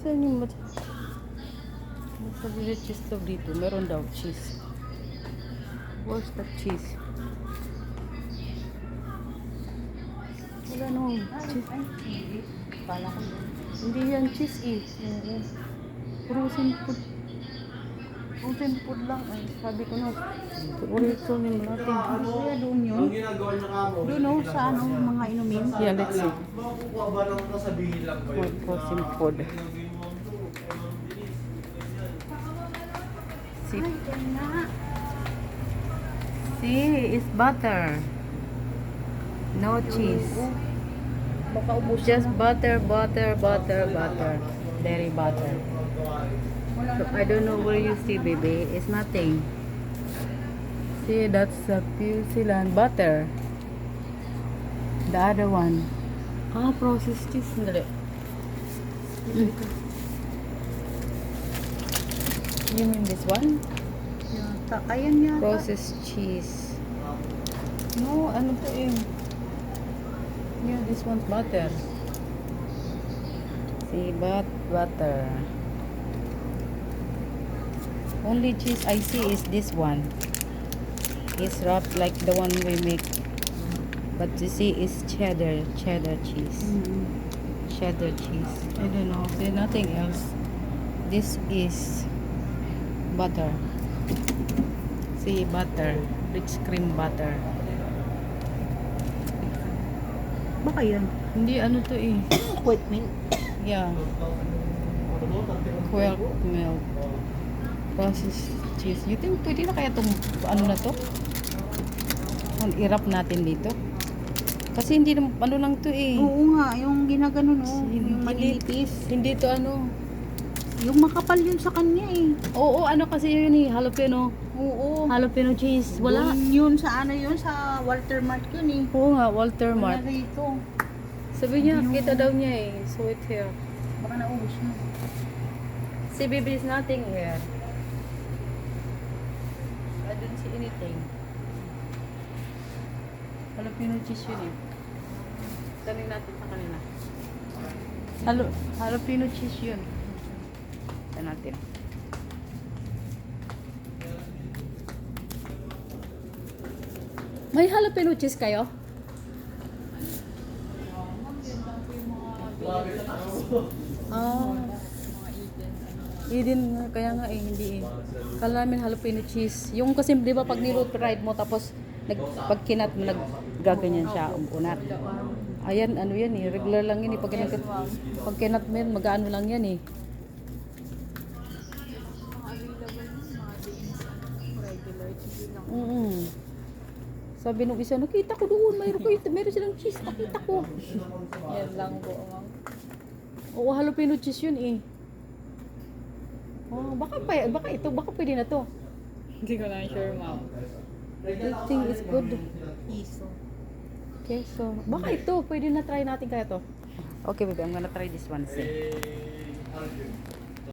Saan yung sabi na cheese daw dito? Meron daw cheese. Where's the cheese? Wala nung cheese. Kala ko yun. Hindi yan cheese eh. Frozen food. Frozen food lang. Ay, sabi ko na. Orito ni natin. Kaya doon yun. Ang ginagawa niya kamo. Doon o, sa ano, mga inumin. Yeah, let's see. Makukuha ba lang nasabihin lang ba yun? Frozen food. See, Ay, kaya nga. see, it's butter. No cheese. Baka ubos Just butter, butter, butter, butter. Dairy butter. So, I don't know where you see, baby. It's nothing. See, that's a New Zealand butter. The other one. Ah, processed cheese. Dali. You mean this one? Yata. Ayan yata. Processed cheese. No, ano to eh? Yeah, this one's butter. See, butter. Only cheese I see is this one. It's wrapped like the one we make. But you see, it's cheddar cheese. Cheddar cheese. I don't know. There's nothing else. This is butter. See, butter. Rich cream butter. Baka yan. Hindi, ano to eh. Wait, milk. Yeah. Quail milk. Processed cheese. You think pwede na kaya itong ano na to? Ang irap natin dito. Kasi hindi na, ano lang to eh. Oo nga, yung ginagano no. Hindi- Yung manilipis. Hindi to ano. Yung makapal yun sa kanya eh. Oo, ano kasi yun eh. Jalapeno. Oo. Jalapeno cheese. Wala. Doon yun sa ano yun, sa Walter Mart yun eh. Oo nga, Walter Wala Mart. rito. Sabi niya, kita daw niya eh. So it here. Baka naubos na. See, baby, is nothing here. I don't see anything. Jalapeno cheese yun eh. Tanin natin sa kanila. Jalapeno cheese yun. Tanin natin. May jalapeno cheese kayo? Ah. Eden nga, kaya nga eh, hindi eh. Kala namin jalapeno cheese. Yung kasi, di ba, pag niload fried mo, tapos, pag kinat mo, naggaganyan siya, unat. Ayan, ano yan eh, regular lang yan eh. Pag kinat mo yan, mag-ano lang yan eh. Sabi nung isa, nakita ko doon, mayroon silang cheese, nakita ko. Yan lang po, ma'am. Oo, jalapeno cheese yun eh. Oh, baka pwede na to. Hindi ko lang sure, ma'am. I think it's good. Iso. Okay, so, baka ito, pwede na try natin kaya to. Okay, baby, I'm gonna try this one. See.